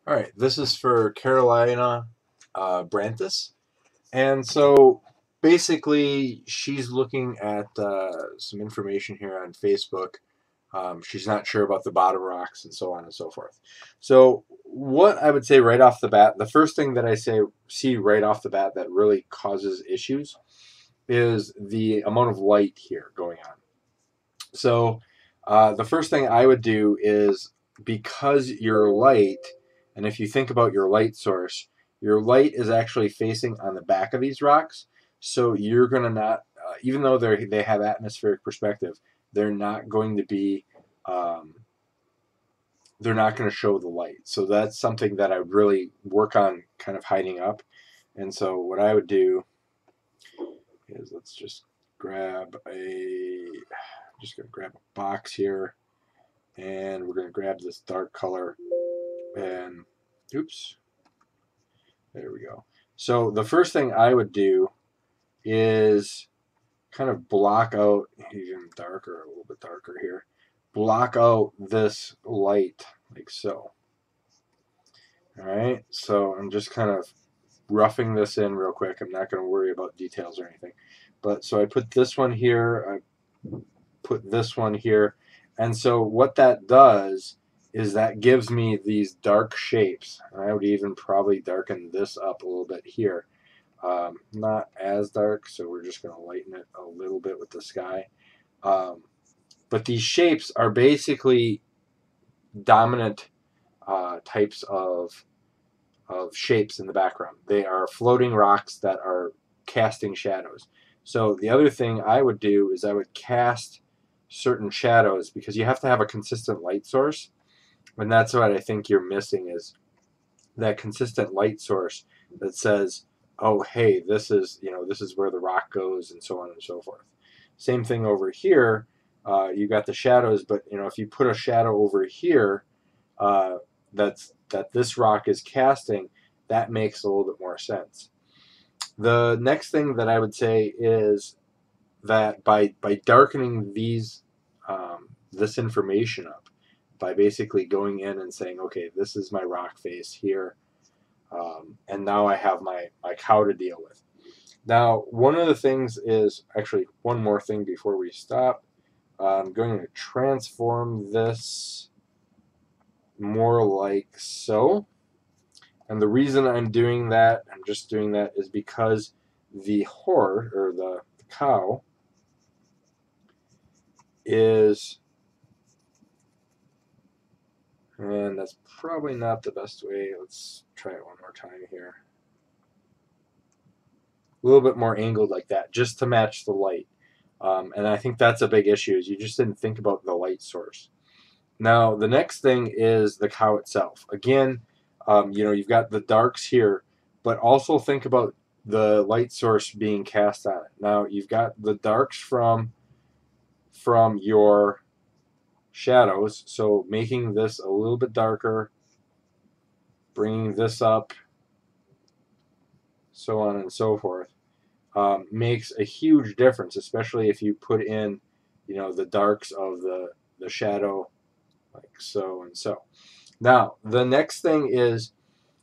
All right, this is for Carolina Brantis. And so basically, she's looking at some information here on Facebook. She's not sure about the bottom rocks and so on and so forth. So, what I would say right off the bat, the first thing that I see right off the bat that really causes issues is the amount of light here going on. So, the first thing I would do is because your light, and if you think about your light source, your light is actually facing on the back of these rocks. So you're going to not, even though they have atmospheric perspective, they're not going to be, um, they're not going to show the light. So that's something that I would really work on kind of hiding up. And so what I would do is let's just grab a, just going to grab a box here and we're going to grab this dark color and oops, there we go. So the first thing I would do is kind of block out even darker, a little bit darker here, block out this light like so. All right, so I'm just kind of roughing this in real quick. I'm not going to worry about details or anything, but so I put this one here, I put this one here, and so what that does is that gives me these dark shapes. I would even probably darken this up a little bit here. Not as dark, so we're just going to lighten it a little bit with the sky. Um, but these shapes are basically dominant types of shapes in the background. They are floating rocks that are casting shadows. So the other thing I would do is I would cast certain shadows because you have to have a consistent light source. And that's what I think you're missing is that consistent light source that says, oh, hey, this is, this is where the rock goes and so on and so forth. Same thing over here. You got the shadows, but if you put a shadow over here, uh, that this rock is casting, that makes a little bit more sense. The next thing that I would say is that by darkening this information up, by basically going in and saying, okay, this is my rock face here, and now I have my cow to deal with. Now, one of the things is actually one more thing before we stop. I'm going to transform this more like so. And the reason I'm doing that, I'm just doing that, is because the horse or the cow is, and that's probably not the best way. Let's try it one more time here. A little bit more angled like that, just to match the light. And I think that's a big issue, is you just didn't think about the light source. Now, the next thing is the cow itself. Again, you've got the darks here, but also think about the light source being cast on it. Now, you've got the darks from your shadows, so making this a little bit darker, bringing this up, so on and so forth, makes a huge difference, especially if you put in, the darks of the shadow, like so and so. Now, the next thing is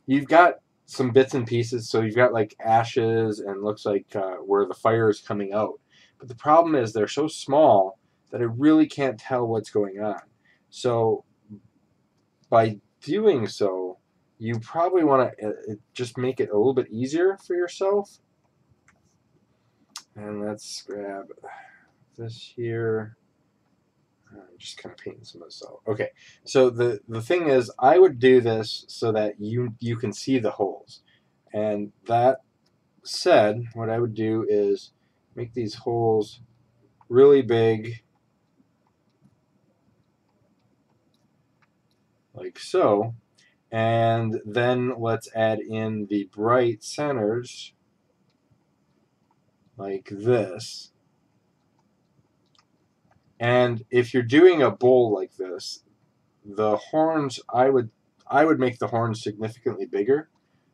you've got some bits and pieces. So you've got like ashes and looks like where the fire is coming out. But the problem is they're so small that I really can't tell what's going on. So by doing so, you probably want to just make it a little bit easier for yourself. And let's grab this here. I'm just kind of painting some of this out. Okay, so the thing is, I would do this so that you can see the holes, and that said, what I would do is make these holes really big, like so, and then let's add in the bright centers, like this. And if you're doing a bowl like this, the horns, I would make the horns significantly bigger.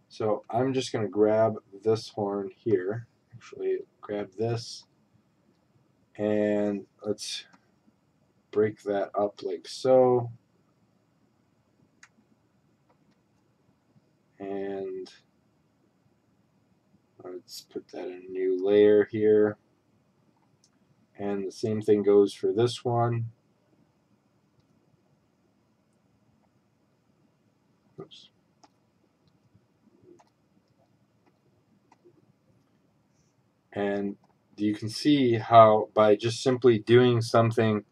So I'm just going to grab this horn here, actually grab this, and let's break that up like so. And let's put that in a new layer here. And the same thing goes for this one. Oops. And you can see how by just simply doing something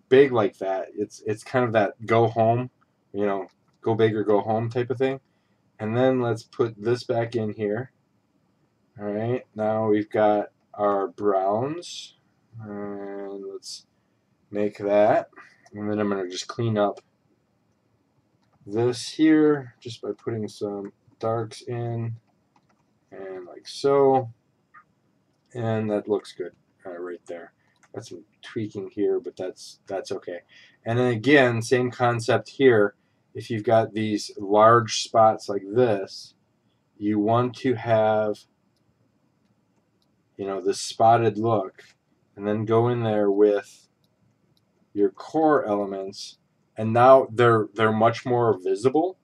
big like that, it's kind of that go home, you know, go big or go home type of thing. And then let's put this back in here. All right, now we've got our browns, and let's make that. And then I'm going to just clean up this here just by putting some darks in, and like so. And that looks good right there. Got some tweaking here, but that's okay. And then again, same concept here. If you've got these large spots like this, you want to have, you know, this spotted look, and then go in there with your core elements, and now they're much more visible.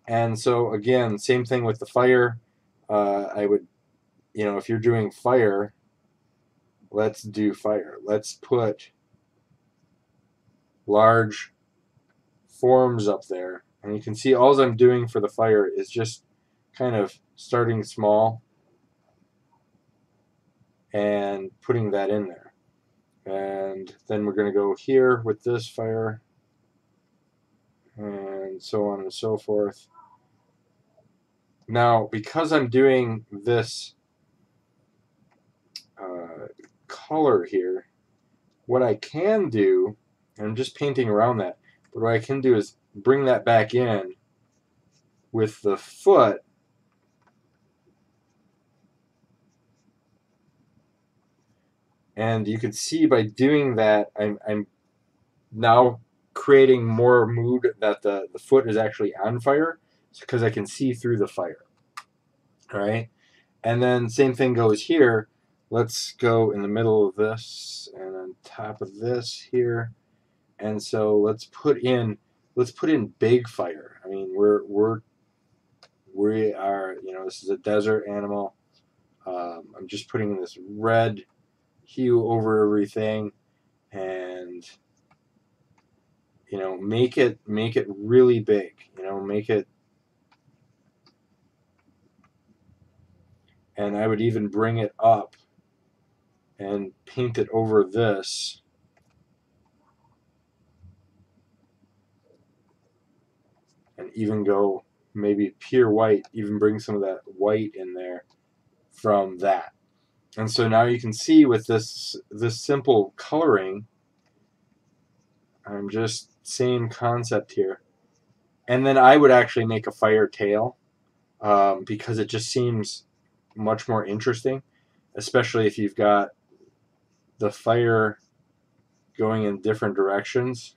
And so again, same thing with the fire. I would, you know, if you're doing fire, let's do fire. Let's put large forms up there, and you can see all I'm doing for the fire is just kind of starting small and putting that in there. And then we're going to go here with this fire, and so on and so forth. Now, because I'm doing this color here, what I can do, and I'm just painting around that, but what I can do is bring that back in with the foot, and you can see by doing that, I'm now creating more mood that the foot is actually on fire, because I can see through the fire. All right, and then same thing goes here. Let's go in the middle of this and on top of this here, and so let's put in big fire. I mean, we are, you know, this is a desert animal. I'm just putting this red hue over everything, and you know, make it really big. You know, make it, and I would even bring it up and paint it over this. And even go maybe pure white, even bring some of that white in there from that. And so now you can see with this simple coloring, I'm just same concept here. And then I would actually make a fire tail, because it just seems much more interesting, especially if you've got the fire going in different directions.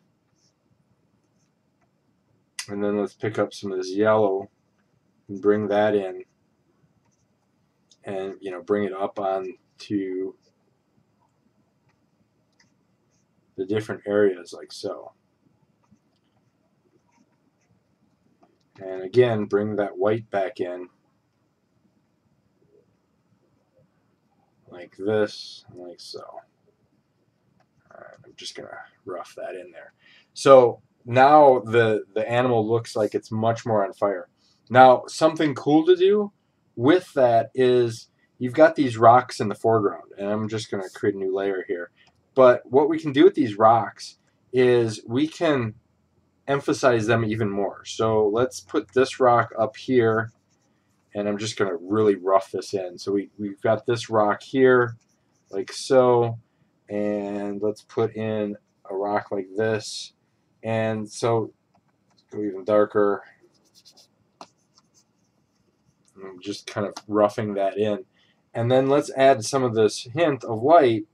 And then let's pick up some of this yellow and bring that in, and you know, bring it up on to the different areas like so. And again, bring that white back in like this, like so. All right, I'm just gonna rough that in there. So now the animal looks like it's much more on fire. Now, something cool to do with that is you've got these rocks in the foreground, and I'm just gonna create a new layer here. But what we can do with these rocks is we can emphasize them even more. So let's put this rock up here, and I'm just going to really rough this in. So we've got this rock here, like so, and let's put in a rock like this. And so go even darker. I'm just kind of roughing that in. And then let's add some of this hint of light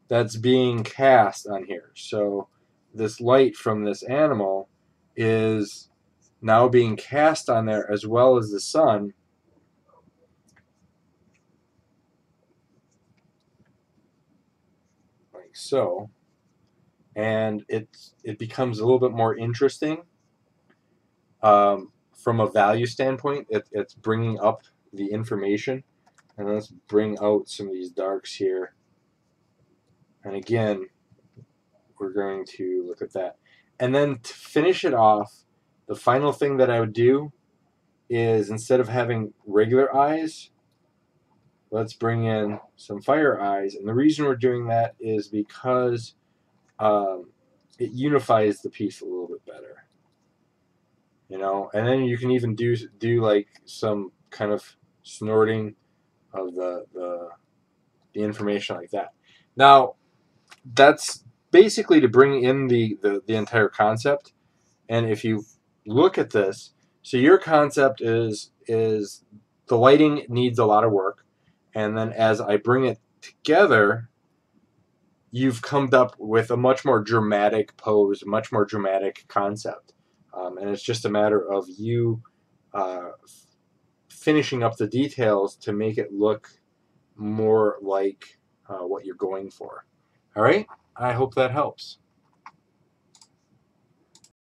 that's being cast on here. So this light from this animal is now being cast on there, as well as the sun. Like so. And it becomes a little bit more interesting from a value standpoint, it's bringing up the information. And let's bring out some of these darks here. And again, we're going to look at that. And then to finish it off, the final thing that I would do is, instead of having regular eyes, let's bring in some fire eyes. And the reason we're doing that is because it unifies the piece a little bit better. You know, and then you can even do like some kind of snorting of the information like that. Now, that's basically to bring in the entire concept. And if you look at this, so your concept is the lighting needs a lot of work, and then as I bring it together, you've come up with a much more dramatic pose, a much more dramatic concept. And it's just a matter of you finishing up the details to make it look more like what you're going for. All right? I hope that helps.